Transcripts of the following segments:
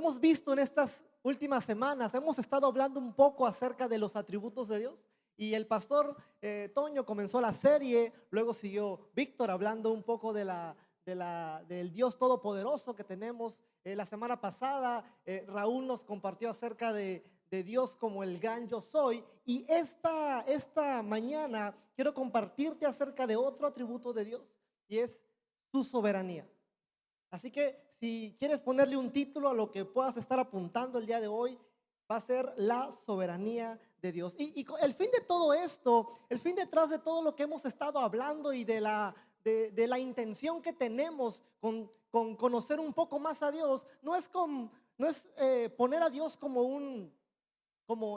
Hemos visto en estas últimas semanas, hemos estado hablando un poco acerca de los atributos de Dios. Y el pastor Toño comenzó la serie, luego siguió Víctor hablando un poco del Dios Todopoderoso que tenemos. La semana pasada Raúl nos compartió acerca de Dios como el gran yo soy. Y esta mañana quiero compartirte acerca de otro atributo de Dios, y es su soberanía. Así que si quieres ponerle un título a lo que puedas estar apuntando el día de hoy, va a ser la soberanía de Dios. Y el fin de todo esto, el fin detrás de todo lo que hemos estado hablando y de la intención que tenemos con conocer un poco más a Dios, no es poner a Dios como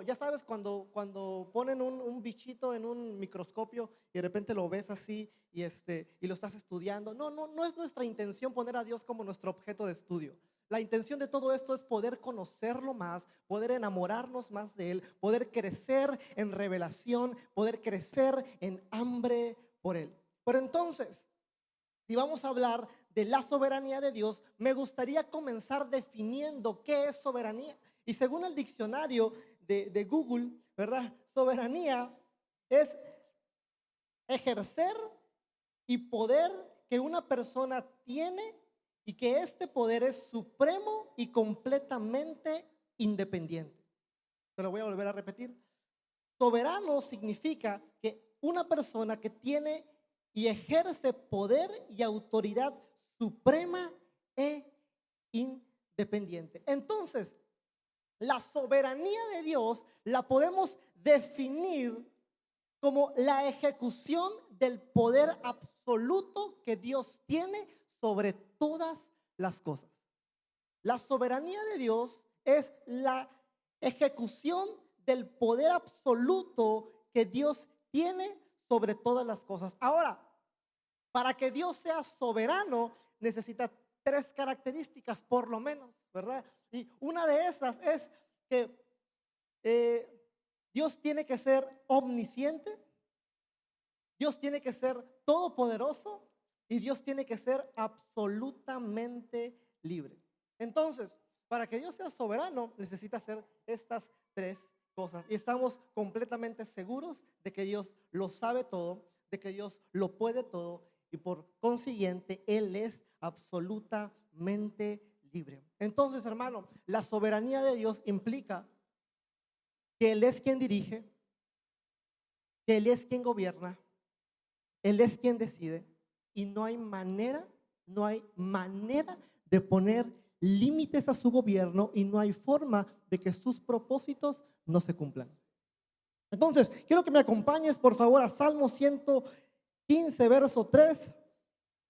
ya sabes, cuando ponen un bichito en un microscopio y de repente lo ves así y lo estás estudiando. No es nuestra intención poner a Dios como nuestro objeto de estudio. La intención de todo esto es poder conocerlo más, poder enamorarnos más de Él, poder crecer en revelación, poder crecer en hambre por Él. Pero entonces, si vamos a hablar de la soberanía de Dios, me gustaría comenzar definiendo qué es soberanía. Y según el diccionario de Google, ¿verdad? Soberanía es ejercer y poder que una persona tiene y que este poder es supremo y completamente independiente. Te lo voy a volver a repetir. Soberano significa que una persona que tiene y ejerce poder y autoridad suprema e independiente. Entonces, la soberanía de Dios la podemos definir como la ejecución del poder absoluto que Dios tiene sobre todas las cosas. La soberanía de Dios es la ejecución del poder absoluto que Dios tiene sobre todas las cosas. Ahora, para que Dios sea soberano, necesita tres características por lo menos, ¿verdad? Y una de esas es que Dios tiene que ser omnisciente, Dios tiene que ser todopoderoso y Dios tiene que ser absolutamente libre. Entonces, para que Dios sea soberano, necesita hacer estas tres cosas. Y estamos completamente seguros de que Dios lo sabe todo, de que Dios lo puede todo y por consiguiente Él es absolutamente libre. Entonces, hermano, la soberanía de Dios implica que Él es quien dirige, que Él es quien gobierna, Él es quien decide y no hay manera de poner límites a su gobierno y no hay forma de que sus propósitos no se cumplan. Entonces, quiero que me acompañes por favor a Salmo 115, verso 3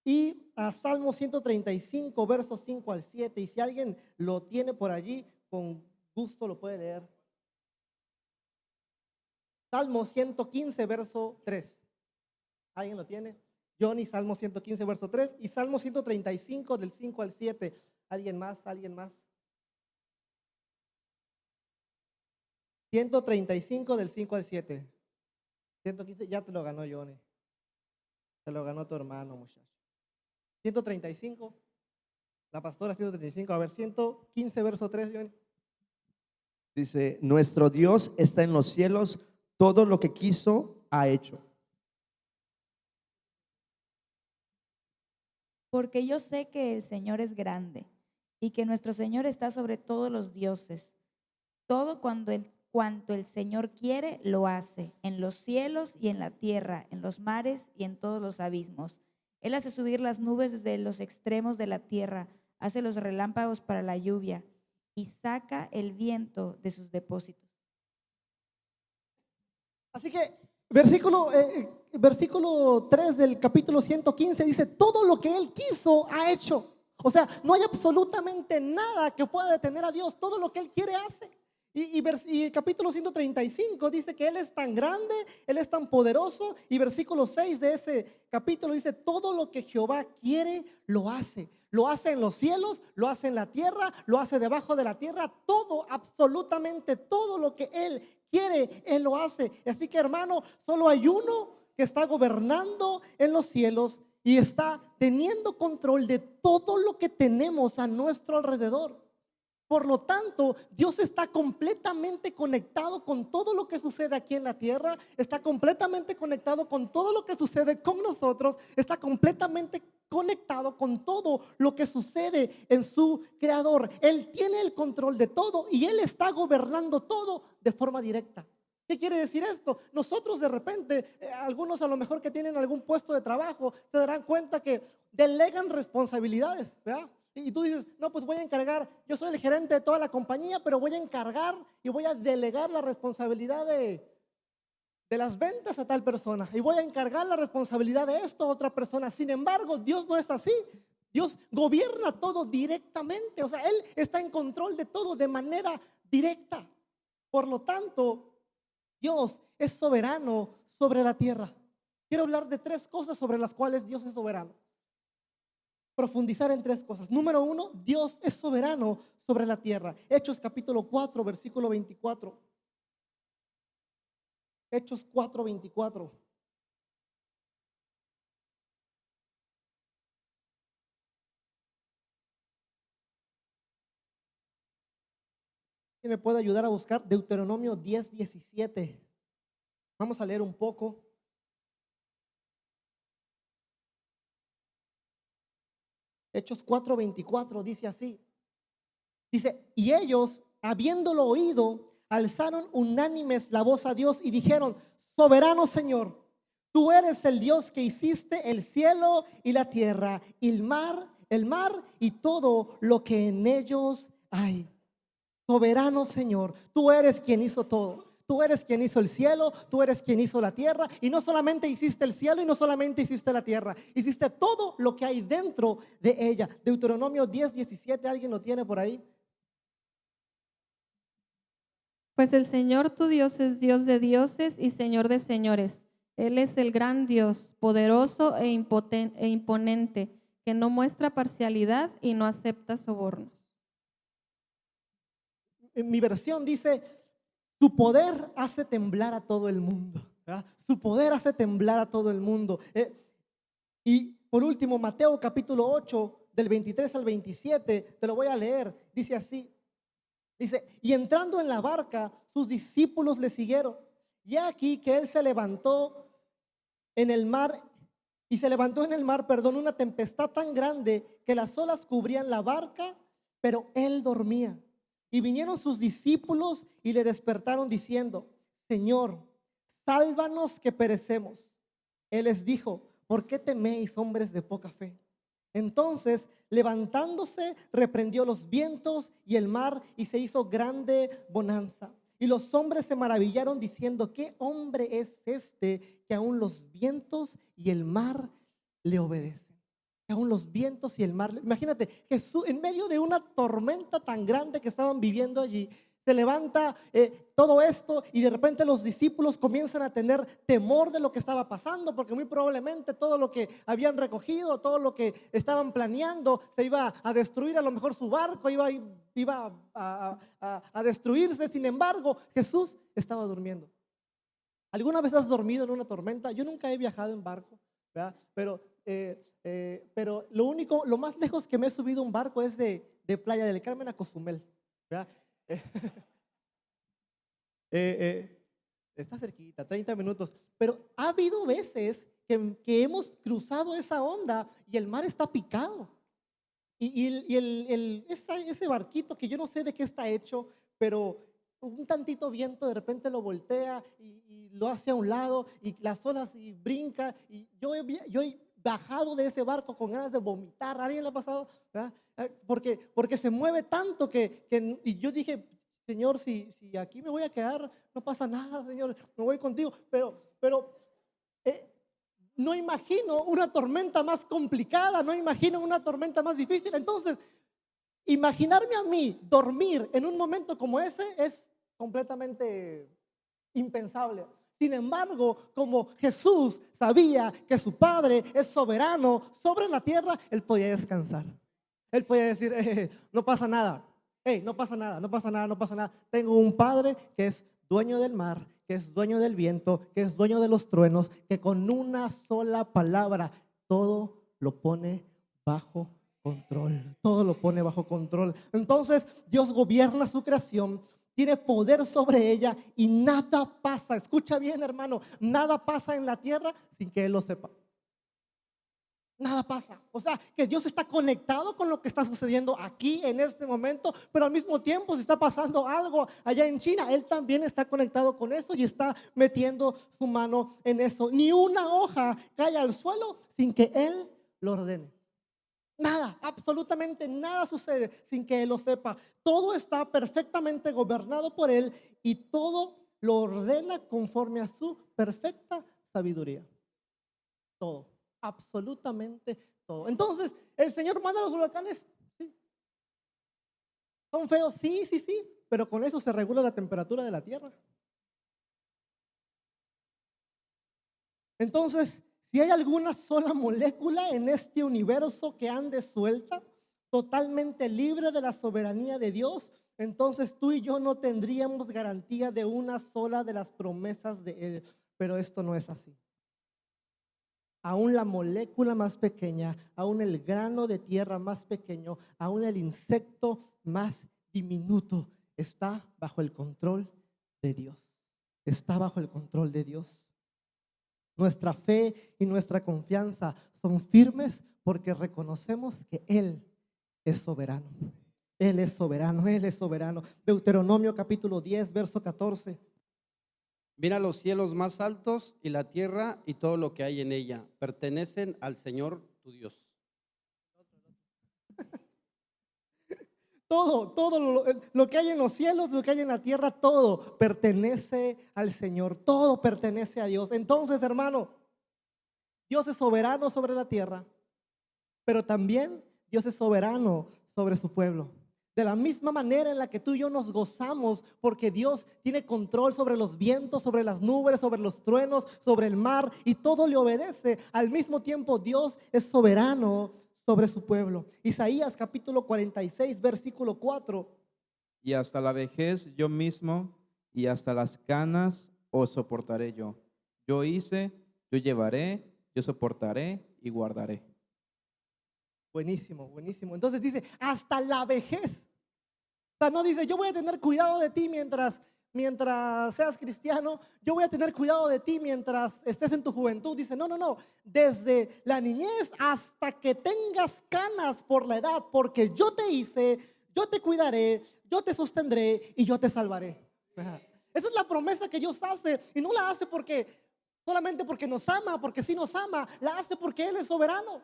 y a Salmo 135, versos 5 al 7. Y si alguien lo tiene por allí, con gusto lo puede leer. Salmo 115, verso 3. ¿Alguien lo tiene? Johnny, Salmo 115, verso 3 y Salmo 135 del 5 al 7. ¿Alguien más? ¿Alguien más? 135 del 5 al 7. 115, ya te lo ganó Johnny. Te lo ganó tu hermano, muchacho. 135. La pastora 135. A ver, 115, verso 3, Johnny. Dice, nuestro Dios está en los cielos, todo lo que quiso ha hecho. Porque yo sé que el Señor es grande y que nuestro Señor está sobre todos los dioses. Todo cuanto el Señor quiere, lo hace, en los cielos y en la tierra, en los mares y en todos los abismos. Él hace subir las nubes desde los extremos de la tierra, hace los relámpagos para la lluvia y saca el viento de sus depósitos. Así que versículo 3 del capítulo 115 dice, todo lo que Él quiso ha hecho. O sea, no hay absolutamente nada que pueda detener a Dios. Todo lo que Él quiere hace. Y el capítulo 135 dice que Él es tan grande, Él es tan poderoso. Y versículo 6 de ese capítulo dice, todo lo que Jehová quiere, lo hace. Lo hace en los cielos, lo hace en la tierra, lo hace debajo de la tierra. Todo, absolutamente todo lo que Él quiere, Él lo hace. Así que, hermano, solo hay uno que está gobernando en los cielos y está teniendo control de todo lo que tenemos a nuestro alrededor. Por lo tanto, Dios está completamente conectado con todo lo que sucede aquí en la tierra, está completamente conectado con todo lo que sucede con nosotros, está completamente conectado con todo lo que sucede en su creador. Él tiene el control de todo y Él está gobernando todo de forma directa. ¿Qué quiere decir esto? Nosotros de repente, algunos a lo mejor que tienen algún puesto de trabajo, se darán cuenta que delegan responsabilidades, ¿verdad? Y tú dices, no, pues voy a encargar, yo soy el gerente de toda la compañía, pero voy a encargar y voy a delegar la responsabilidad de las ventas a tal persona y voy a encargar la responsabilidad de esto a otra persona. Sin embargo, Dios no es así. Dios gobierna todo directamente, o sea, Él está en control de todo de manera directa. Por lo tanto, Dios es soberano sobre la tierra. Quiero hablar de 3 cosas sobre las cuales Dios es soberano. Profundizar en 3 cosas. Número 1, Dios es soberano sobre la tierra. Hechos capítulo 4, versículo 24. Hechos 4, 24. ¿Quién me puede ayudar a buscar Deuteronomio 10, 17? Vamos a leer un poco. Hechos 4, 24 dice así. Dice, y ellos, habiéndolo oído, alzaron unánimes la voz a Dios y dijeron, soberano Señor, tú eres el Dios que hiciste el cielo y la tierra, y el mar y todo lo que en ellos hay. Soberano Señor, tú eres quien hizo todo. Tú eres quien hizo el cielo, tú eres quien hizo la tierra, y no solamente hiciste el cielo y no solamente hiciste la tierra, hiciste todo lo que hay dentro de ella. Deuteronomio 10, 17, ¿alguien lo tiene por ahí? Pues el Señor tu Dios es Dios de dioses y Señor de señores. Él es el gran Dios, poderoso e imponente, que no muestra parcialidad y no acepta sobornos. En mi versión dice, su poder hace temblar a todo el mundo, ¿verdad? Su poder hace temblar a todo el mundo. Y por último, Mateo capítulo 8, del 23 al 27, te lo voy a leer, dice así. Dice, y entrando en la barca, sus discípulos le siguieron. Y aquí que él se levantó en el mar, una tempestad tan grande que las olas cubrían la barca, pero él dormía. Y vinieron sus discípulos y le despertaron diciendo, Señor, sálvanos que perecemos. Él les dijo, ¿por qué teméis, hombres de poca fe? Entonces, levantándose, reprendió los vientos y el mar y se hizo grande bonanza. Y los hombres se maravillaron diciendo, ¿qué hombre es este que aún los vientos y el mar le obedecen? Que aún los vientos y el mar. Imagínate, Jesús en medio de una tormenta tan grande que estaban viviendo allí, se levanta todo esto y de repente los discípulos comienzan a tener temor de lo que estaba pasando, porque muy probablemente todo lo que habían recogido, todo lo que estaban planeando se iba a destruir. A lo mejor su barco iba a destruirse. Sin embargo, Jesús estaba durmiendo. ¿Alguna vez has dormido en una tormenta? Yo nunca he viajado en barco, ¿verdad? Pero lo más lejos que me he subido a un barco es de Playa del Carmen a Cozumel, ¿verdad? Está cerquita, 30 minutos. Pero ha habido veces que hemos cruzado esa onda y el mar está picado. Ese barquito que yo no sé de qué está hecho, pero un tantito viento de repente lo voltea y lo hace a un lado y las olas y brinca. Y yo he bajado de ese barco con ganas de vomitar. ¿A alguien le ha pasado? ¿Verdad? Porque se mueve tanto y yo dije, Señor, si aquí me voy a quedar, no pasa nada, Señor, me voy contigo. Pero no imagino una tormenta más complicada, no imagino una tormenta más difícil. Entonces, imaginarme a mí dormir en un momento como ese es completamente impensable. Sin embargo, como Jesús sabía que su Padre es soberano sobre la tierra, Él podía descansar. Él podía decir, no pasa nada. No pasa nada, no pasa nada, no pasa nada. Tengo un Padre que es dueño del mar, que es dueño del viento, que es dueño de los truenos, que con una sola palabra todo lo pone bajo control, todo lo pone bajo control. Entonces Dios gobierna su creación, tiene poder sobre ella y nada pasa, escucha bien hermano, nada pasa en la tierra sin que Él lo sepa. Nada pasa. O sea, que Dios está conectado con lo que está sucediendo aquí en este momento, pero al mismo tiempo si está pasando algo allá en China, Él también está conectado con eso y está metiendo su mano en eso. Ni una hoja cae al suelo sin que Él lo ordene. Nada, absolutamente nada sucede sin que Él lo sepa. Todo está perfectamente gobernado por Él y todo lo ordena conforme a su perfecta sabiduría. Todo, absolutamente todo. Entonces, el Señor manda los huracanes. Sí. ¿Son feos? Sí, sí, sí, pero con eso se regula la temperatura de la tierra. Entonces, si hay alguna sola molécula en este universo que ande suelta, totalmente libre de la soberanía de Dios, entonces tú y yo no tendríamos garantía de una sola de las promesas de Él. Pero esto no es así. Aún la molécula más pequeña, aún el grano de tierra más pequeño, aún el insecto más diminuto está bajo el control de Dios. Está bajo el control de Dios. Nuestra fe y nuestra confianza son firmes porque reconocemos que Él es soberano. Él es soberano, Él es soberano. Deuteronomio capítulo 10, verso 14. Mira, los cielos más altos y la tierra y todo lo que hay en ella pertenecen al Señor tu Dios. Todo lo que hay en los cielos, lo que hay en la tierra, todo pertenece al Señor, todo pertenece a Dios. Entonces, hermano, Dios es soberano sobre la tierra, pero también Dios es soberano sobre su pueblo. De la misma manera en la que tú y yo nos gozamos porque Dios tiene control sobre los vientos, sobre las nubes, sobre los truenos, sobre el mar y todo le obedece. Al mismo tiempo Dios es soberano sobre su pueblo. Isaías capítulo 46 versículo 4. Y hasta la vejez yo mismo y hasta las canas os soportaré yo. Yo hice, yo llevaré, yo soportaré y guardaré. Buenísimo, buenísimo. Entonces dice, hasta la vejez. O sea, no dice, yo voy a tener cuidado de ti mientras seas cristiano. Yo voy a tener cuidado de ti mientras estés en tu juventud. Dice, no, no, no. Desde la niñez hasta que tengas canas por la edad. Porque yo te hice, yo te cuidaré, yo te sostendré y yo te salvaré. Ajá. Esa es la promesa que Dios hace. Y no la hace solamente porque nos ama, porque sí nos ama. La hace porque Él es soberano.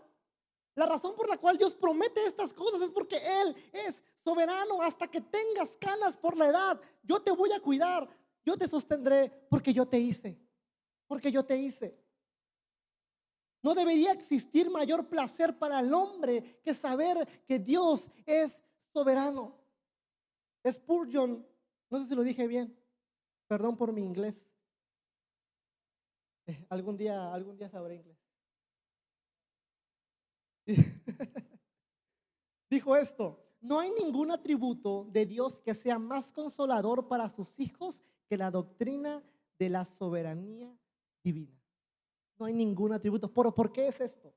La razón por la cual Dios promete estas cosas es porque Él es soberano. Hasta que tengas canas por la edad, yo te voy a cuidar, yo te sostendré porque yo te hice, porque yo te hice. No debería existir mayor placer para el hombre que saber que Dios es soberano. Spurgeon, no sé si lo dije bien, perdón por mi inglés. Algún día sabré inglés. Dijo esto: no hay ningún atributo de Dios que sea más consolador para sus hijos que la doctrina de la soberanía divina. No hay ningún atributo. ¿Pero por qué es esto?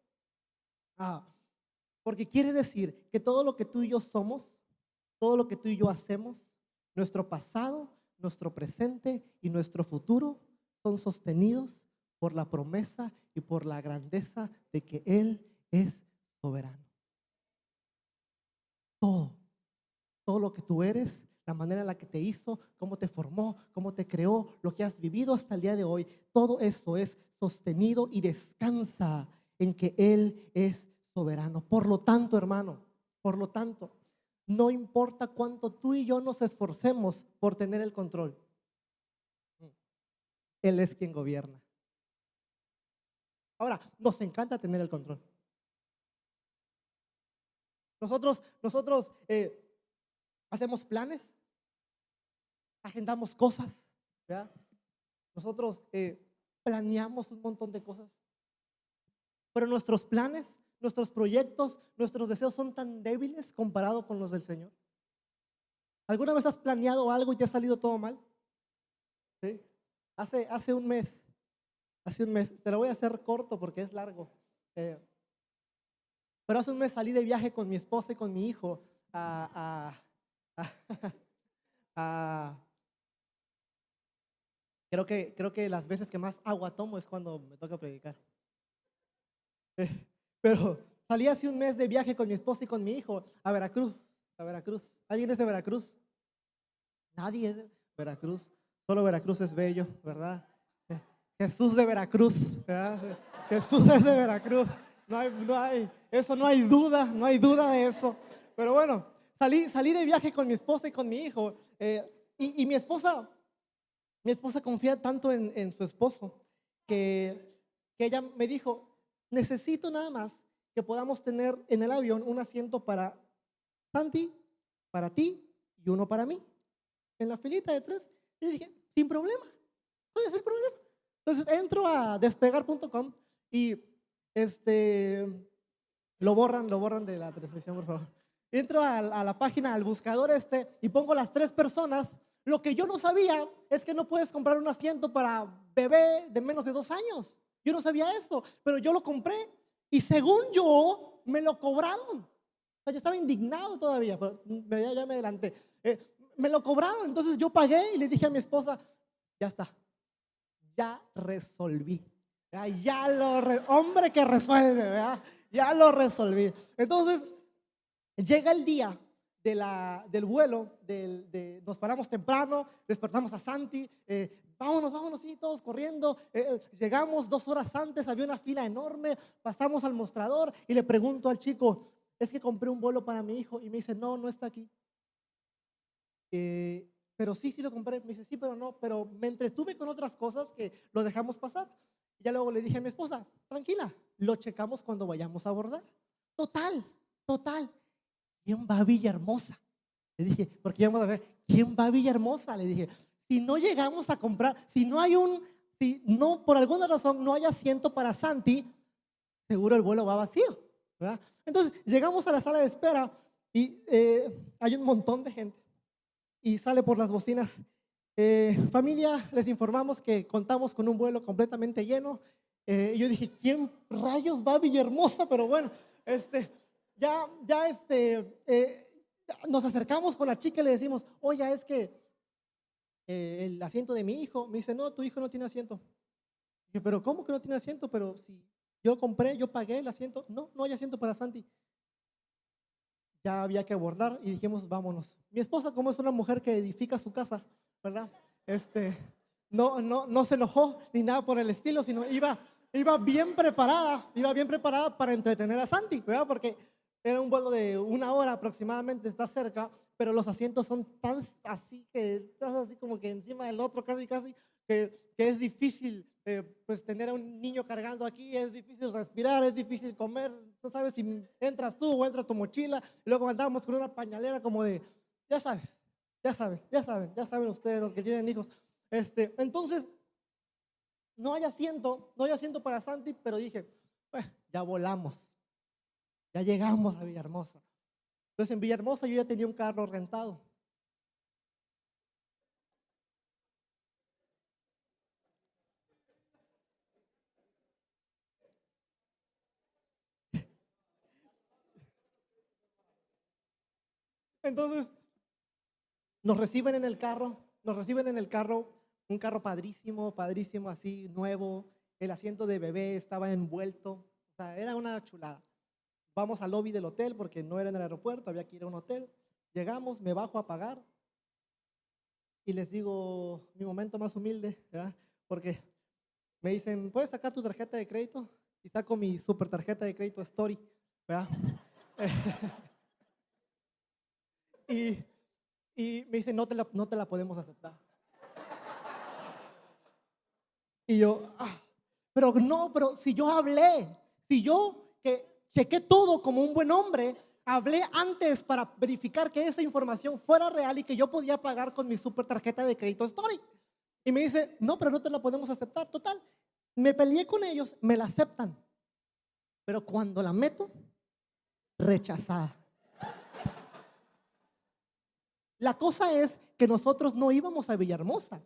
Porque quiere decir que todo lo que tú y yo somos, todo lo que tú y yo hacemos, nuestro pasado, nuestro presente y nuestro futuro son sostenidos por la promesa y por la grandeza de que Él es soberano. Todo lo que tú eres, la manera en la que te hizo, cómo te formó, cómo te creó, lo que has vivido hasta el día de hoy, todo eso es sostenido y descansa en que Él es soberano. Por lo tanto, hermano, no importa cuánto tú y yo nos esforcemos por tener el control, Él es quien gobierna. Ahora, nos encanta tener el control. Nosotros hacemos planes, agendamos cosas, ¿verdad? Nosotros planeamos un montón de cosas, pero nuestros planes, nuestros proyectos, nuestros deseos son tan débiles comparados con los del Señor. ¿Alguna vez has planeado algo y te ha salido todo mal? ¿Sí? Hace un mes, te lo voy a hacer corto porque es largo. Pero hace un mes salí de viaje con mi esposa y con mi hijo a- a- creo que las veces que más agua tomo es cuando me toca predicar. Pero salí hace un mes de viaje con mi esposa y con mi hijo a Veracruz, a Veracruz. ¿Alguien es de Veracruz? Nadie es de Veracruz. Solo Veracruz es bello, ¿verdad? Jesús de Veracruz, ¿verdad? Jesús es de Veracruz. Eso no hay duda, no hay duda de eso. Pero bueno, salí de viaje con mi esposa y con mi hijo. Y mi esposa confía tanto en su esposo que ella me dijo, necesito nada más que podamos tener en el avión un asiento para Santi, para ti y uno para mí, en la filita de 3. Y dije, sin problema, ¿cuál es el problema? Entonces entro a despegar.com y lo borran de la transmisión, por favor. Entro a la página, al buscador y pongo las 3 personas. Lo que yo no sabía es que no puedes comprar un asiento para bebé de menos de 2 años. Yo no sabía eso, pero yo lo compré y según yo me lo cobraron. O sea, yo estaba indignado todavía, pero ya me adelanté. Me lo cobraron, entonces yo pagué y le dije a mi esposa, ya está, ya resolví. Hombre que resuelve, ¿verdad? Ya lo resolví. Entonces, llega el día del vuelo, nos paramos temprano, despertamos a Santi, vámonos, sí, todos corriendo. Llegamos 2 horas antes, había una fila enorme, pasamos al mostrador y le pregunto al chico, es que compré un vuelo para mi hijo, y me dice, no está aquí. Pero sí lo compré. Me dice, sí, pero no, pero me entretuve con otras cosas que lo dejamos pasar. Y ya luego le dije a mi esposa, tranquila, lo checamos cuando vayamos a abordar. Total. ¿Quién va a Villahermosa? Le dije, porque íbamos a ver, ¿quién va a Villahermosa? Le dije, si no llegamos a comprar, si no, por alguna razón no hay asiento para Santi, seguro el vuelo va vacío, ¿verdad? Entonces llegamos a la sala de espera y hay un montón de gente y sale por las bocinas, familia, les informamos que contamos con un vuelo completamente lleno. Y yo dije, ¿quién rayos va a Villahermosa? Pero bueno, nos acercamos con la chica y le decimos, oye, es que el asiento de mi hijo. Me dice, no, tu hijo no tiene asiento. Dije, pero ¿cómo que no tiene asiento? Pero si yo compré, yo pagué el asiento. No hay asiento para Santi. Ya había que abordar y dijimos, vámonos. Mi esposa, como es una mujer que edifica su casa, ¿verdad? No se enojó ni nada por el estilo, sino iba bien preparada para entretener a Santi, ¿verdad? Porque era un vuelo de 1 hora aproximadamente, está cerca, pero los asientos son tan así que estás así como que encima del otro, casi, que es difícil pues tener a un niño cargando aquí, es difícil respirar, es difícil comer. No sabes si entras tú o entra tu mochila. Y luego andábamos con una pañalera como de, ya saben ustedes los que tienen hijos. Entonces, no hay asiento para Santi, pero dije, pues, ya volamos, ya llegamos a Villahermosa. Entonces en Villahermosa yo ya tenía un carro rentado. Entonces nos reciben en el carro, un carro padrísimo, así, nuevo. El asiento de bebé estaba envuelto, o sea, era una chulada. Vamos al lobby del hotel porque no era en el aeropuerto, había que ir a un hotel. Llegamos, me bajo a pagar y les digo mi momento más humilde, ¿verdad? Porque me dicen, ¿puedes sacar tu tarjeta de crédito? Y saco mi super tarjeta de crédito Story, ¿verdad? Y me dicen, no te la podemos aceptar. Y yo, pero si yo hablé, si yo que chequé todo como un buen hombre, hablé antes para verificar que esa información fuera real y que yo podía pagar con mi super tarjeta de crédito Story. Y me dice, no, pero no te la podemos aceptar. Total, me peleé con ellos, me la aceptan. Pero cuando la meto, rechazada. La cosa es que nosotros no íbamos a Villahermosa.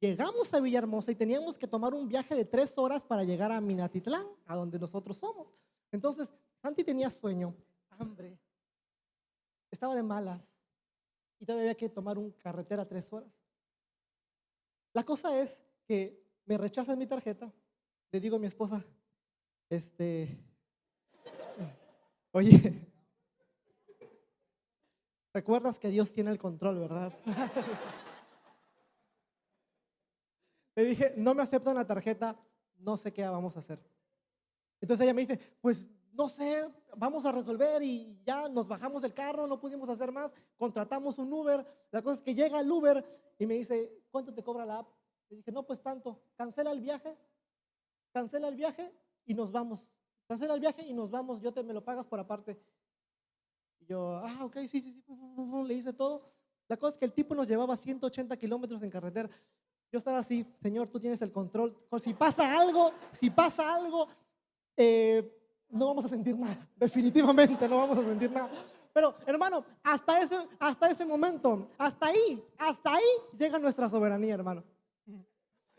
Llegamos a Villahermosa y teníamos que tomar un viaje de 3 horas para llegar a Minatitlán, a donde nosotros somos. Entonces, Santi tenía sueño, hambre, estaba de malas y todavía había que tomar un carretera 3 horas. La cosa es que me rechazan mi tarjeta. Le digo a mi esposa, oye, recuerdas que Dios tiene el control, ¿verdad? Le dije, no me aceptan la tarjeta, no sé qué vamos a hacer. Entonces ella me dice, pues no sé, vamos a resolver y ya nos bajamos del carro, no pudimos hacer más, contratamos un Uber. La cosa es que llega el Uber y me dice, ¿cuánto te cobra la app? Le dije, no, pues tanto, cancela el viaje y nos vamos. Cancela el viaje y nos vamos, me lo pagas por aparte. Y yo, ok, sí, le hice todo. La cosa es que el tipo nos llevaba 180 kilómetros en carretera. Yo estaba así, Señor, tú tienes el control. Si pasa algo, no vamos a sentir nada. Definitivamente no vamos a sentir nada. Pero hermano, hasta ese momento, hasta ahí llega nuestra soberanía, hermano.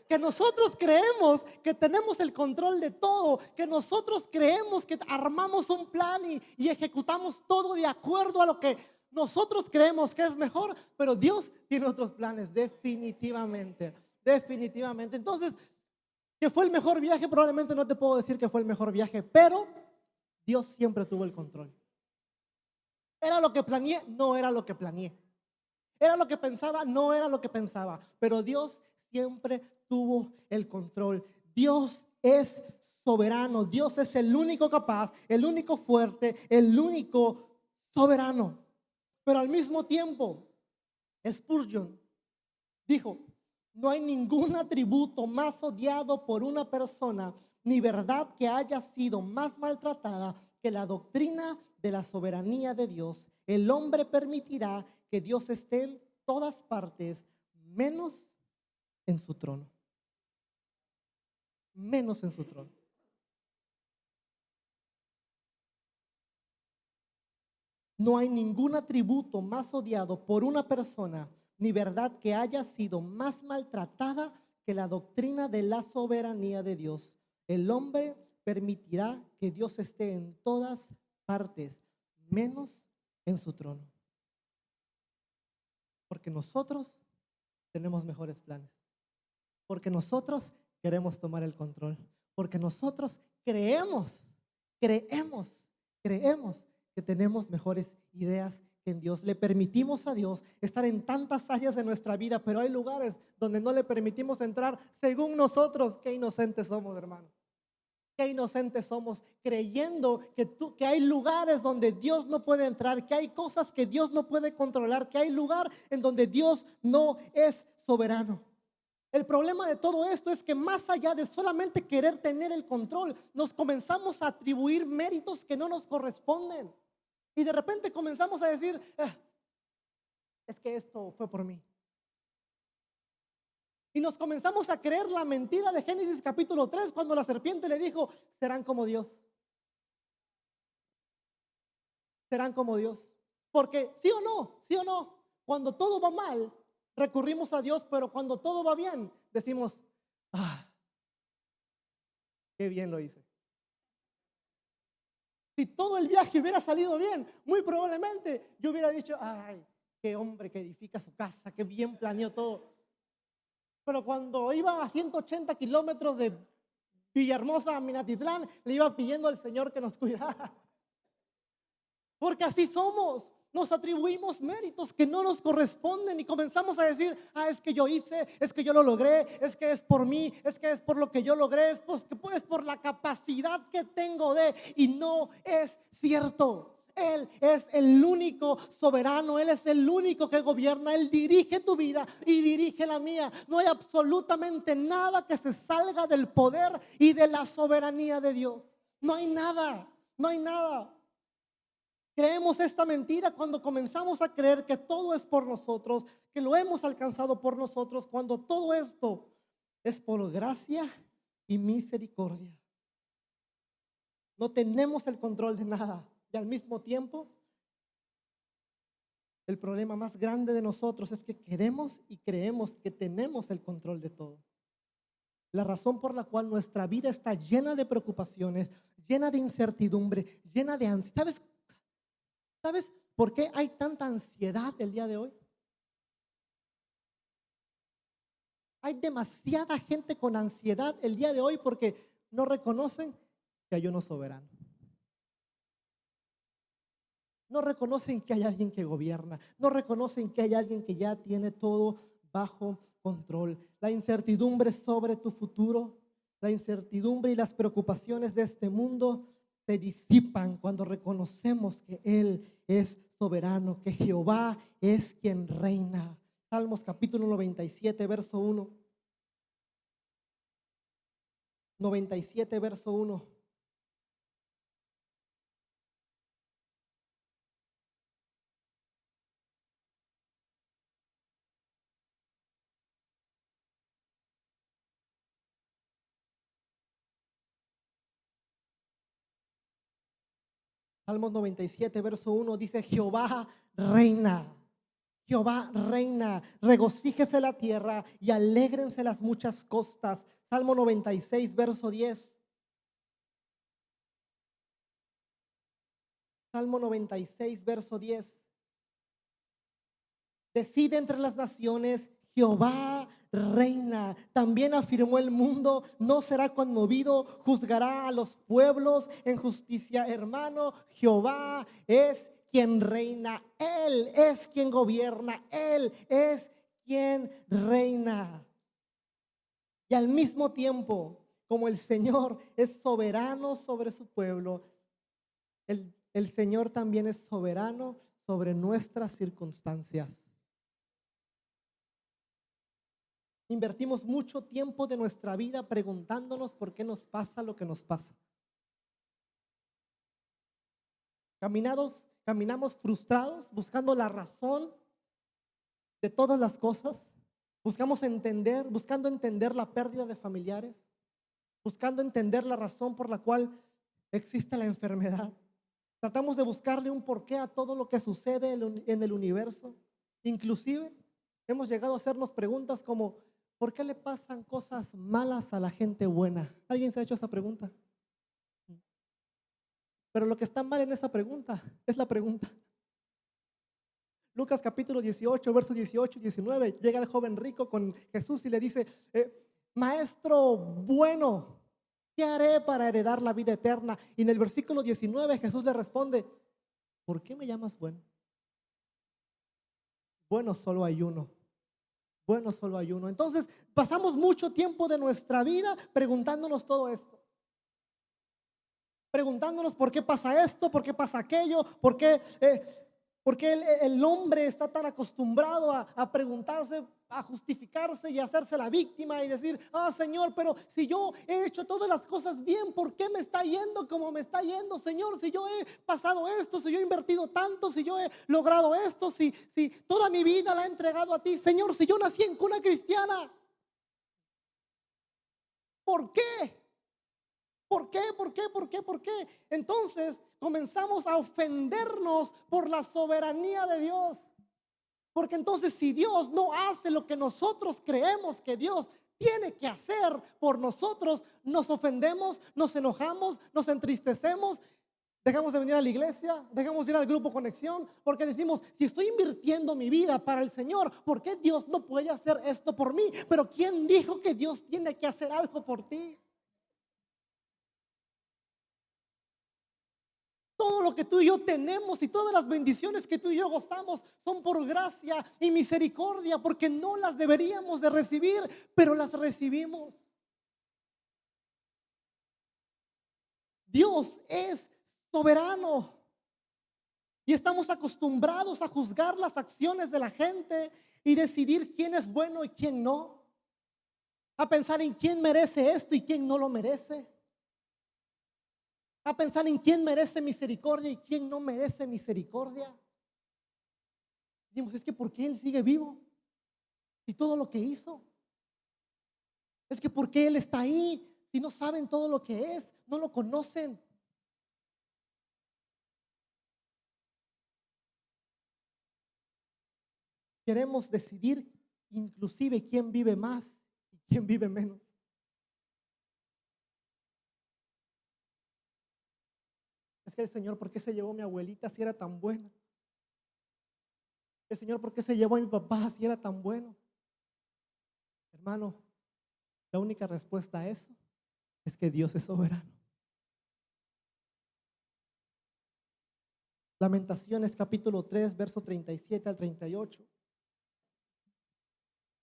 Que nosotros creemos que tenemos el control de todo, que nosotros creemos que armamos un plan y ejecutamos todo de acuerdo a lo que nosotros creemos que es mejor, pero Dios tiene otros planes, definitivamente. Entonces, ¿que fue el mejor viaje? Probablemente no te puedo decir que fue el mejor viaje, pero Dios siempre tuvo el control. ¿Era lo que planeé? No era lo que planeé. ¿Era lo que pensaba? No era lo que pensaba, pero Dios siempre tuvo el control. Dios es soberano. Dios es el único capaz, el único fuerte, el único soberano. Pero al mismo tiempo, Spurgeon dijo, no hay ningún atributo más odiado por una persona, ni verdad que haya sido más maltratada que la doctrina de la soberanía de Dios. El hombre permitirá que Dios esté en todas partes, menos en su trono. Menos en su trono. No hay ningún atributo más odiado por una persona, ni verdad que haya sido más maltratada que la doctrina de la soberanía de Dios. El hombre permitirá que Dios esté en todas partes, menos en su trono. Porque nosotros tenemos mejores planes. Porque nosotros queremos tomar el control. Porque nosotros creemos que tenemos mejores ideas que en Dios. Le permitimos a Dios estar en tantas áreas de nuestra vida, pero hay lugares donde no le permitimos entrar según nosotros. Qué inocentes somos, hermano. Qué inocentes somos, creyendo que hay lugares donde Dios no puede entrar, que hay cosas que Dios no puede controlar, que hay lugar en donde Dios no es soberano. El problema de todo esto es que más allá de solamente querer tener el control, nos comenzamos a atribuir méritos que no nos corresponden. Y de repente comenzamos a decir, es que esto fue por mí. Y nos comenzamos a creer la mentira de Génesis capítulo 3 cuando la serpiente le dijo, serán como Dios. Serán como Dios. Porque sí o no, cuando todo va mal, recurrimos a Dios, pero cuando todo va bien, decimos, qué bien lo hice. Si todo el viaje hubiera salido bien, muy probablemente yo hubiera dicho, ay, qué hombre que edifica su casa, qué bien planeó todo. Pero cuando iba a 180 kilómetros de Villahermosa a Minatitlán, le iba pidiendo al Señor que nos cuidara. Porque así somos. Nos atribuimos méritos que no nos corresponden y comenzamos a decir, es que yo hice, es que yo lo logré, es que es por mí, es que es por lo que yo logré, es por la capacidad que tengo de, y no es cierto. Él es el único soberano, Él es el único que gobierna, Él dirige tu vida y dirige la mía. No hay absolutamente nada que se salga del poder y de la soberanía de Dios. No hay nada. Creemos esta mentira cuando comenzamos a creer que todo es por nosotros, que lo hemos alcanzado por nosotros, cuando todo esto es por gracia y misericordia. No tenemos el control de nada. Y al mismo tiempo, el problema más grande de nosotros es que queremos y creemos que tenemos el control de todo. La razón por la cual nuestra vida está llena de preocupaciones, llena de incertidumbre, llena de ansiedad. ¿Sabes por qué hay tanta ansiedad el día de hoy? Hay demasiada gente con ansiedad el día de hoy porque no reconocen que hay uno soberano. No reconocen que hay alguien que gobierna. No reconocen que hay alguien que ya tiene todo bajo control. La incertidumbre sobre tu futuro, la incertidumbre y las preocupaciones de este mundo se disipan cuando reconocemos que Él es soberano, que Jehová es quien reina. Salmos capítulo 97, verso 1. 97, verso 1. Salmos 97, verso 1 dice: Jehová reina. Jehová reina, regocíjese la tierra y alégrense las muchas costas. Salmo 96, verso 10. Salmo 96, verso 10. Decide entre las naciones, Jehová reina. También afirmó el mundo, no será conmovido, juzgará a los pueblos en justicia. Hermano, Jehová es quien reina, Él es quien gobierna, Él es quien reina. Y al mismo tiempo, como el Señor es soberano sobre su pueblo, el Señor también es soberano sobre nuestras circunstancias. Invertimos mucho tiempo de nuestra vida preguntándonos por qué nos pasa lo que nos pasa. Caminamos frustrados, buscando la razón de todas las cosas. Buscando entender la pérdida de familiares, buscando entender la razón por la cual existe la enfermedad. Tratamos de buscarle un porqué a todo lo que sucede en el universo. Inclusive hemos llegado a hacernos preguntas como: ¿por qué le pasan cosas malas a la gente buena? ¿Alguien se ha hecho esa pregunta? Pero lo que está mal en esa pregunta es la pregunta. Lucas capítulo 18, versos 18 y 19. Llega el joven rico con Jesús y le dice: Maestro bueno, ¿qué haré para heredar la vida eterna? Y en el versículo 19 Jesús le responde: ¿por qué me llamas bueno? Bueno solo hay uno. Bueno solo hay uno. Entonces pasamos mucho tiempo de nuestra vida preguntándonos todo esto. Preguntándonos por qué pasa esto, por qué pasa aquello, por qué el hombre está tan acostumbrado a preguntarse, a justificarse y a hacerse la víctima y decir: Señor, pero si yo he hecho todas las cosas bien, ¿por qué me está yendo como me está yendo? Señor, si yo he pasado esto, si yo he invertido tanto, si yo he logrado esto, si toda mi vida la he entregado a ti, Señor, si yo nací en cuna cristiana, ¿por qué? ¿Por qué? ¿Por qué? ¿Por qué? ¿Por qué? Entonces comenzamos a ofendernos por la soberanía de Dios. Porque entonces, si Dios no hace lo que nosotros creemos que Dios tiene que hacer por nosotros, nos ofendemos, nos enojamos, nos entristecemos, dejamos de venir a la iglesia, dejamos de ir al grupo Conexión, porque decimos: si estoy invirtiendo mi vida para el Señor, ¿por qué Dios no puede hacer esto por mí? Pero ¿quién dijo que Dios tiene que hacer algo por ti? Todo lo que tú y yo tenemos y todas las bendiciones que tú y yo gozamos son por gracia y misericordia, porque no las deberíamos de recibir, pero las recibimos. Dios es soberano y estamos acostumbrados a juzgar las acciones de la gente y decidir quién es bueno y quién no, a pensar en quién merece esto y quién no lo merece, a pensar en quién merece misericordia y quién no merece misericordia. Decimos: es que ¿por qué él sigue vivo? Y todo lo que hizo. Es que ¿por qué él está ahí? Si no saben todo lo que es, no lo conocen. Queremos decidir inclusive quién vive más y quién vive menos. Es que el Señor, ¿por qué se llevó a mi abuelita si era tan buena? El Señor, ¿por qué se llevó a mi papá si era tan bueno? Hermano, la única respuesta a eso es que Dios es soberano. Lamentaciones capítulo 3, verso 37 al 38.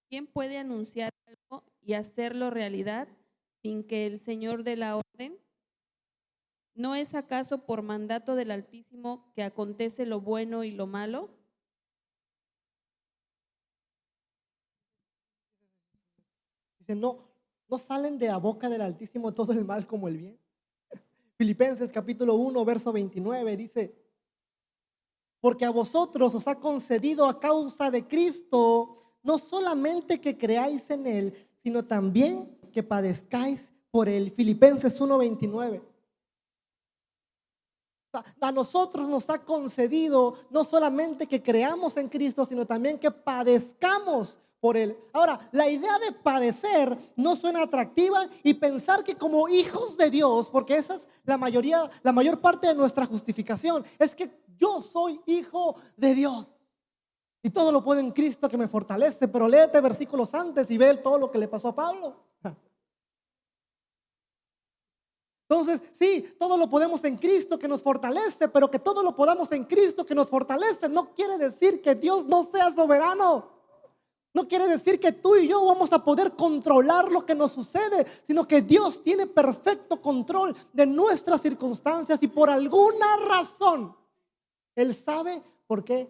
¿Quién puede anunciar algo y hacerlo realidad sin que el Señor dé la orden? ¿No es acaso por mandato del Altísimo que acontece lo bueno y lo malo? Dice, no salen de la boca del Altísimo todo el mal como el bien. Filipenses capítulo 1, verso 29 dice, porque a vosotros os ha concedido a causa de Cristo, no solamente que creáis en Él, sino también que padezcáis por Él. Filipenses 1, 29. A nosotros nos ha concedido no solamente que creamos en Cristo, sino también que padezcamos por Él. Ahora, la idea de padecer no suena atractiva y pensar que como hijos de Dios, porque esa es la mayor parte de nuestra justificación, es que yo soy hijo de Dios. Y todo lo puedo en Cristo que me fortalece, pero léete versículos antes y ve todo lo que le pasó a Pablo. Entonces, sí, todo lo podemos en Cristo que nos fortalece, pero que todo lo podamos en Cristo que nos fortalece no quiere decir que Dios no sea soberano. No quiere decir que tú y yo vamos a poder controlar lo que nos sucede, sino que Dios tiene perfecto control de nuestras circunstancias y por alguna razón Él sabe por qué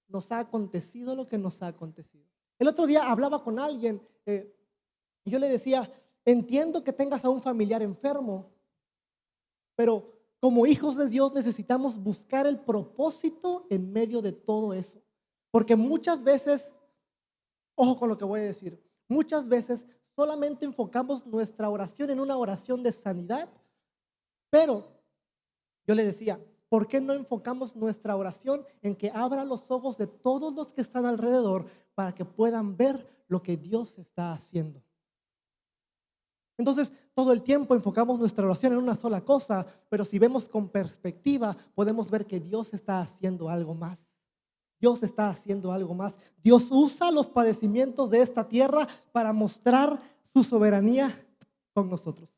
nos ha acontecido lo que nos ha acontecido. El otro día hablaba con alguien y yo le decía, entiendo que tengas a un familiar enfermo, pero como hijos de Dios necesitamos buscar el propósito en medio de todo eso. Porque muchas veces, ojo con lo que voy a decir, muchas veces solamente enfocamos nuestra oración en una oración de sanidad, pero yo le decía, ¿por qué no enfocamos nuestra oración en que abra los ojos de todos los que están alrededor para que puedan ver lo que Dios está haciendo? Entonces, todo el tiempo enfocamos nuestra oración en una sola cosa, pero si vemos con perspectiva, podemos ver que Dios está haciendo algo más. Dios está haciendo algo más. Dios usa los padecimientos de esta tierra para mostrar su soberanía con nosotros.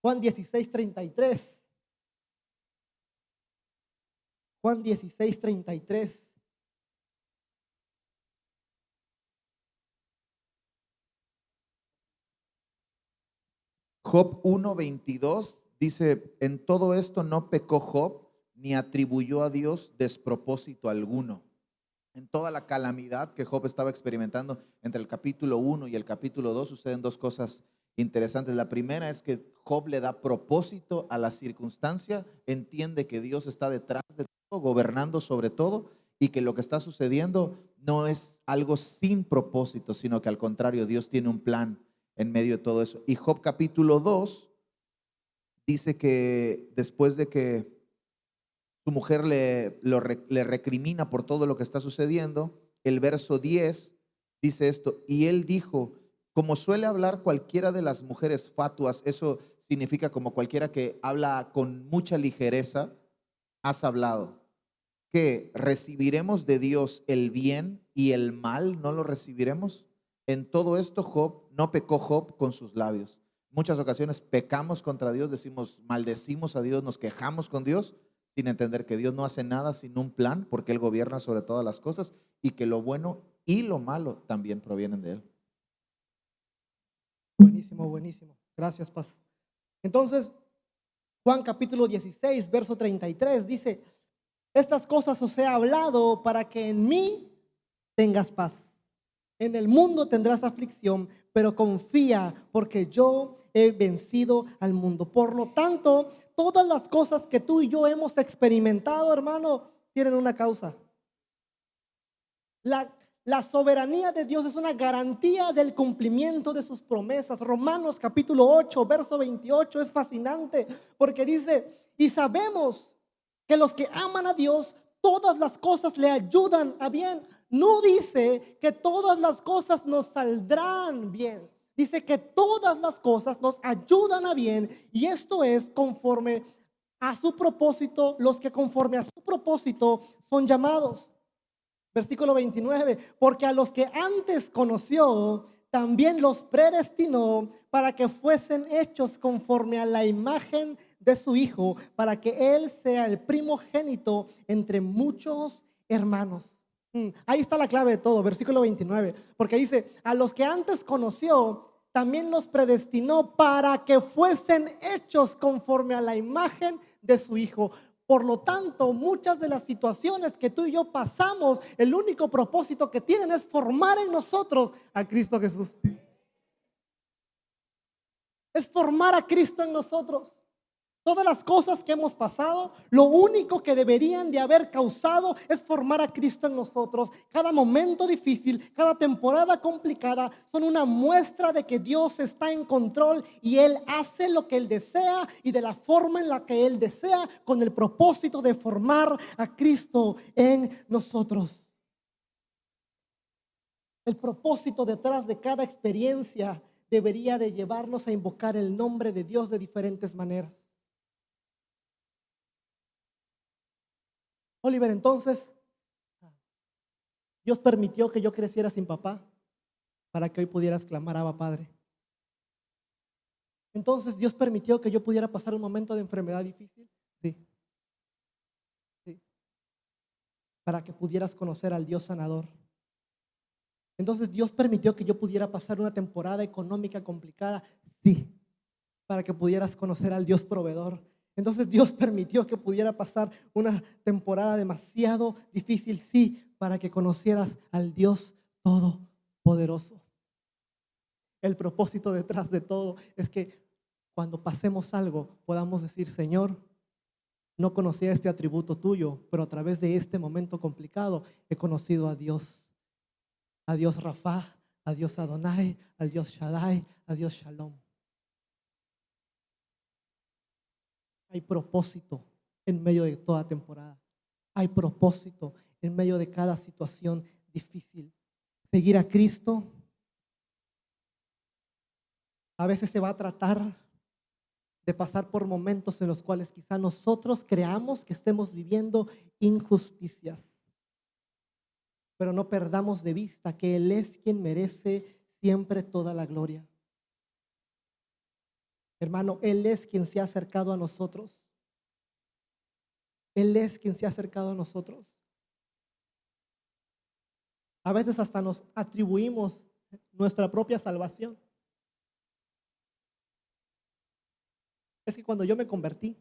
Juan 16, 33. Juan 16, 33. Job 1:22 dice, en todo esto no pecó Job, ni atribuyó a Dios despropósito alguno. En toda la calamidad que Job estaba experimentando entre el capítulo 1 y el capítulo 2 suceden dos cosas interesantes. La primera es que Job le da propósito a la circunstancia, entiende que Dios está detrás de todo, gobernando sobre todo, y que lo que está sucediendo no es algo sin propósito, sino que al contrario, Dios tiene un plan en medio de todo eso. Y Job capítulo 2 dice que después de que su mujer le recrimina por todo lo que está sucediendo, el verso 10 dice esto, y él dijo, como suele hablar cualquiera de las mujeres fatuas, eso significa como cualquiera que habla con mucha ligereza, has hablado, que recibiremos de Dios el bien y el mal, ¿no lo recibiremos? En todo esto Job, no pecó Job con sus labios. Muchas ocasiones pecamos contra Dios, decimos, maldecimos a Dios, nos quejamos con Dios, sin entender que Dios no hace nada sin un plan, porque Él gobierna sobre todas las cosas y que lo bueno y lo malo también provienen de Él. Buenísimo, buenísimo. Gracias, Paz. Entonces, Juan capítulo 16, verso 33 dice, estas cosas os he hablado para que en mí tengas paz. En el mundo tendrás aflicción, pero confía porque yo he vencido al mundo. Por lo tanto, todas las cosas que tú y yo hemos experimentado, hermano, tienen una causa. La soberanía de Dios es una garantía del cumplimiento de sus promesas. Romanos capítulo 8, verso 28 es fascinante porque dice, y sabemos que los que aman a Dios, todas las cosas le ayudan a bien. No dice que todas las cosas nos saldrán bien. Dice que todas las cosas nos ayudan a bien y esto es conforme a su propósito, los que conforme a su propósito son llamados. Versículo 29, porque a los que antes conoció, también los predestinó para que fuesen hechos conforme a la imagen de su Hijo, para que Él sea el primogénito entre muchos hermanos. Ahí está la clave de todo, versículo 29, porque dice, a los que antes conoció, también los predestinó para que fuesen hechos conforme a la imagen de su Hijo. Por lo tanto, muchas de las situaciones que tú y yo pasamos, el único propósito que tienen es formar en nosotros a Cristo Jesús. Es formar a Cristo en nosotros. Todas las cosas que hemos pasado, lo único que deberían de haber causado es formar a Cristo en nosotros. Cada momento difícil, cada temporada complicada son una muestra de que Dios está en control y Él hace lo que Él desea y de la forma en la que Él desea, con el propósito de formar a Cristo en nosotros. El propósito detrás de cada experiencia debería de llevarnos a invocar el nombre de Dios de diferentes maneras. Oliver, entonces, Dios permitió que yo creciera sin papá para que hoy pudieras clamar Abba Padre. Entonces, Dios permitió que yo pudiera pasar un momento de enfermedad difícil. Sí. Sí. Para que pudieras conocer al Dios sanador. Entonces, Dios permitió que yo pudiera pasar una temporada económica complicada. Sí. Para que pudieras conocer al Dios proveedor. Entonces Dios permitió que pudiera pasar una temporada demasiado difícil, sí, para que conocieras al Dios Todopoderoso. El propósito detrás de todo es que cuando pasemos algo podamos decir, Señor, no conocía este atributo tuyo, pero a través de este momento complicado he conocido a Dios Rafa, a Dios Adonai, al Dios Shaddai, a Dios Shalom. Hay propósito en medio de toda temporada. Hay propósito en medio de cada situación difícil. Seguir a Cristo a veces se va a tratar de pasar por momentos en los cuales quizá nosotros creamos que estemos viviendo injusticias. Pero no perdamos de vista que Él es quien merece siempre toda la gloria. Hermano, Él es quien se ha acercado a nosotros. Él es quien se ha acercado a nosotros. A veces hasta nos atribuimos nuestra propia salvación. Es que cuando yo me convertí,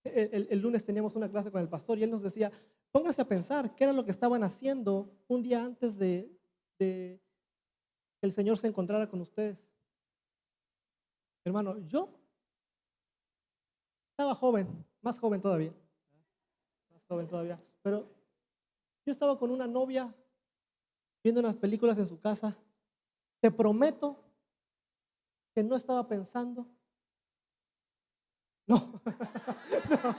el lunes teníamos una clase con el pastor y él nos decía, pónganse a pensar qué era lo que estaban haciendo un día antes de que el Señor se encontrara con ustedes. Hermano, yo estaba joven, más joven todavía, pero yo estaba con una novia viendo unas películas en su casa. Te prometo que no estaba pensando. No. No.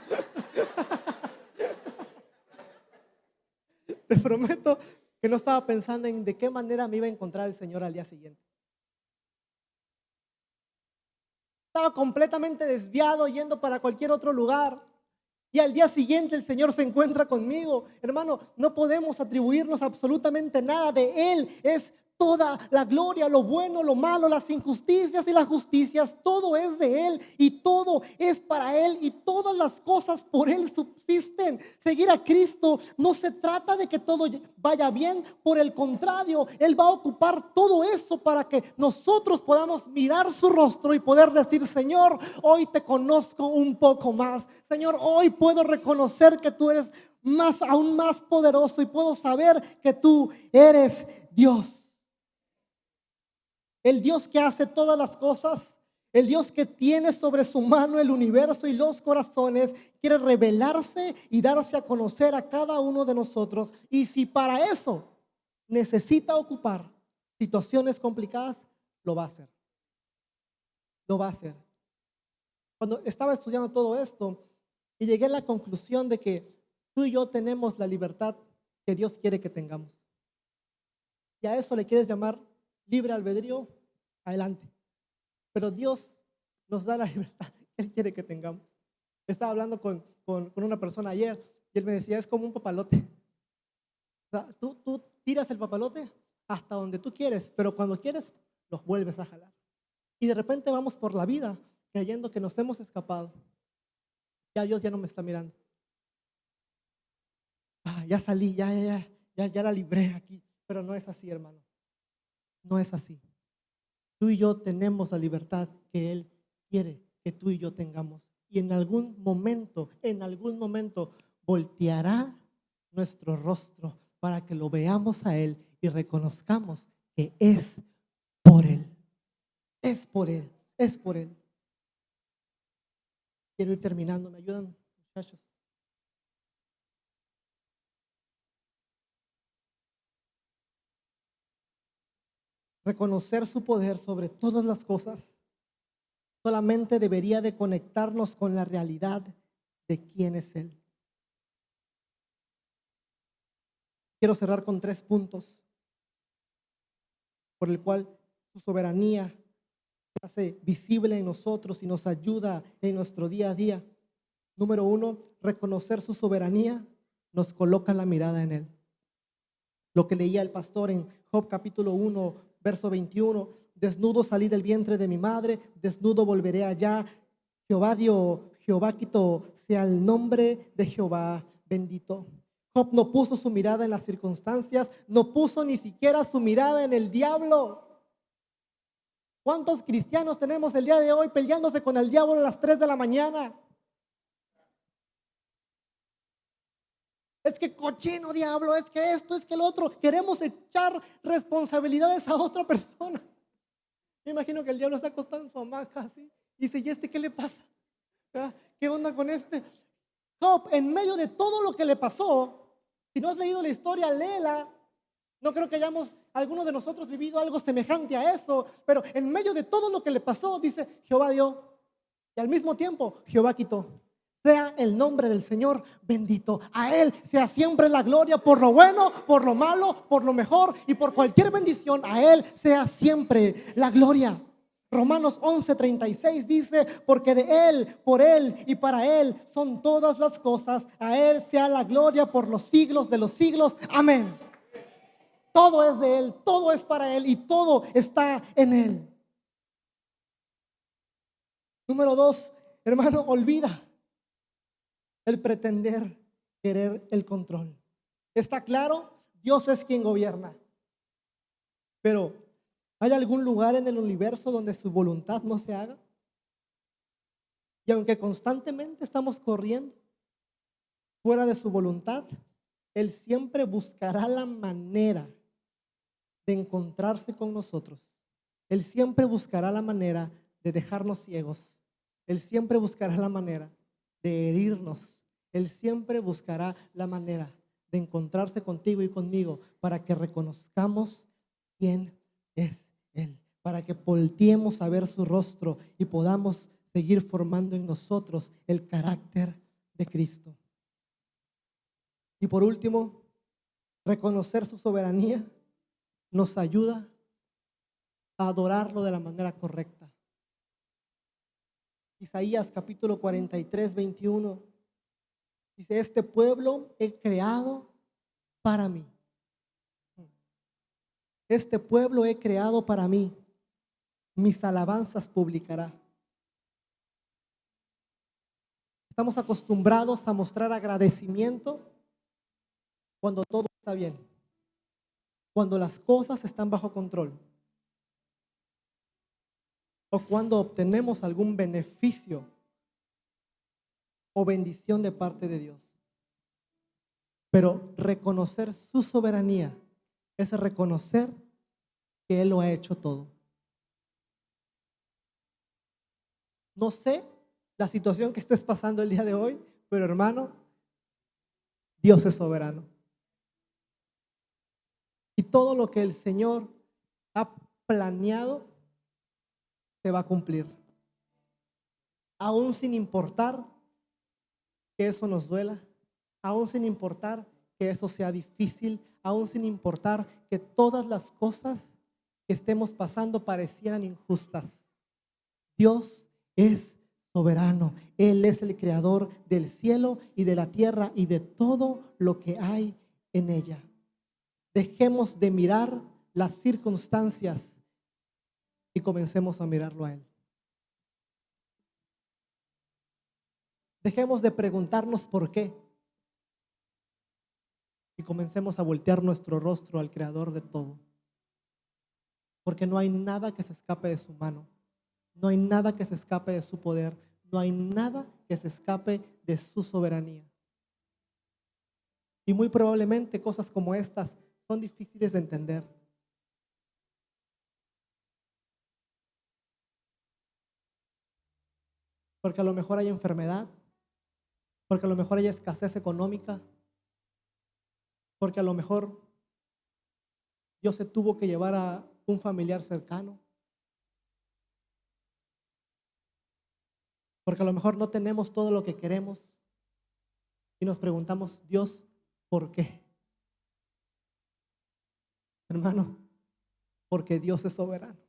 Te prometo que no estaba pensando en de qué manera me iba a encontrar el Señor al día siguiente. Estaba completamente desviado, yendo para cualquier otro lugar. Y al día siguiente el Señor se encuentra conmigo. Hermano, no podemos atribuirnos absolutamente nada de Él. Es toda la gloria, lo bueno, lo malo, las injusticias y las justicias. Todo es de Él y todo es para Él y todas las cosas por Él subsisten. Seguir a Cristo no se trata de que todo vaya bien. Por el contrario, Él va a ocupar todo eso para que nosotros podamos mirar su rostro y poder decir, Señor, hoy te conozco un poco más. Señor, hoy puedo reconocer que tú eres aún más poderoso y puedo saber que tú eres Dios. El Dios que hace todas las cosas, el Dios que tiene sobre su mano el universo y los corazones, quiere revelarse y darse a conocer a cada uno de nosotros. Y si para eso necesita ocupar situaciones complicadas, lo va a hacer. Lo va a hacer. Cuando estaba estudiando todo esto y llegué a la conclusión de que tú y yo tenemos la libertad que Dios quiere que tengamos. Y a eso le quieres llamar libre albedrío, adelante. Pero Dios nos da la libertad que Él quiere que tengamos. Estaba hablando con una persona ayer y él me decía, es como un papalote. O sea, tú tiras el papalote hasta donde tú quieres, pero cuando quieres, los vuelves a jalar. Y de repente vamos por la vida creyendo que nos hemos escapado. Ya Dios ya no me está mirando. Ya salí, ya la libré aquí. Pero no es así, hermano. No es así. Tú y yo tenemos la libertad que Él quiere que tú y yo tengamos. Y en algún momento, volteará nuestro rostro para que lo veamos a Él y reconozcamos que es por Él. Es por Él, es por Él. Quiero ir terminando, ¿me ayudan, muchachos? Reconocer su poder sobre todas las cosas solamente debería de conectarnos con la realidad de quién es Él. Quiero cerrar con 3 puntos por el cual su soberanía se hace visible en nosotros y nos ayuda en nuestro día a día. Número 1, reconocer su soberanía nos coloca la mirada en Él. Lo que leía el pastor en Job capítulo 1, verso 21, desnudo salí del vientre de mi madre, desnudo volveré allá. Jehová dio, Jehová quitó, sea el nombre de Jehová bendito. Job no puso su mirada en las circunstancias, no puso ni siquiera su mirada en el diablo. ¿Cuántos cristianos tenemos el día de hoy peleándose con el diablo a las 3 de la mañana? Es que cochino diablo, es que esto, es que el otro. Queremos echar responsabilidades a otra persona. Me imagino que el diablo está acostado en su hamaca así. Y dice, ¿y este qué le pasa? ¿Qué onda con este? Job, en medio de todo lo que le pasó, si no has leído la historia, léela. No creo que hayamos algunos de nosotros vivido algo semejante a eso, pero en medio de todo lo que le pasó, dice, Jehová dio y al mismo tiempo Jehová quitó. Sea el nombre del Señor bendito. A Él sea siempre la gloria por lo bueno, por lo malo, por lo mejor y por cualquier bendición. A Él sea siempre la gloria. Romanos 11:36 dice, porque de Él, por Él y para Él son todas las cosas. A Él sea la gloria por los siglos de los siglos. Amén. Todo es de Él, todo es para Él y todo está en Él. Número 2, hermano, olvida el pretender querer el control. ¿Está claro? Dios es quien gobierna. Pero ¿hay algún lugar en el universo donde su voluntad no se haga? Y aunque constantemente estamos corriendo fuera de su voluntad, Él siempre buscará la manera de encontrarse con nosotros. Él siempre buscará la manera de dejarnos ciegos. Él siempre buscará la manera de herirnos. Él siempre buscará la manera de encontrarse contigo y conmigo para que reconozcamos quién es Él, para que volteemos a ver su rostro y podamos seguir formando en nosotros el carácter de Cristo. Y por último, reconocer su soberanía nos ayuda a adorarlo de la manera correcta. Isaías capítulo 43, 21 dice, este pueblo he creado para mí. Este pueblo he creado para mí. Mis alabanzas publicará. Estamos acostumbrados a mostrar agradecimiento cuando todo está bien, cuando las cosas están bajo control o cuando obtenemos algún beneficio o bendición de parte de Dios. Pero reconocer su soberanía es reconocer que Él lo ha hecho todo. No sé la situación que estés pasando el día de hoy, pero hermano, Dios es soberano. Y todo lo que el Señor ha planeado se va a cumplir. Aún sin importar que eso nos duela, aún sin importar que eso sea difícil, aún sin importar que todas las cosas que estemos pasando parecieran injustas. Dios es soberano. Él es el creador del cielo y de la tierra y de todo lo que hay en ella. Dejemos de mirar las circunstancias y comencemos a mirarlo a Él. Dejemos de preguntarnos por qué y comencemos a voltear nuestro rostro al creador de todo. Porque no hay nada que se escape de su mano. No hay nada que se escape de su poder. No hay nada que se escape de su soberanía. Y muy probablemente cosas como estas son difíciles de entender. Porque a lo mejor hay enfermedad, porque a lo mejor hay escasez económica, porque a lo mejor Dios se tuvo que llevar a un familiar cercano, porque a lo mejor no tenemos todo lo que queremos y nos preguntamos, Dios, ¿por qué? Hermano, porque Dios es soberano.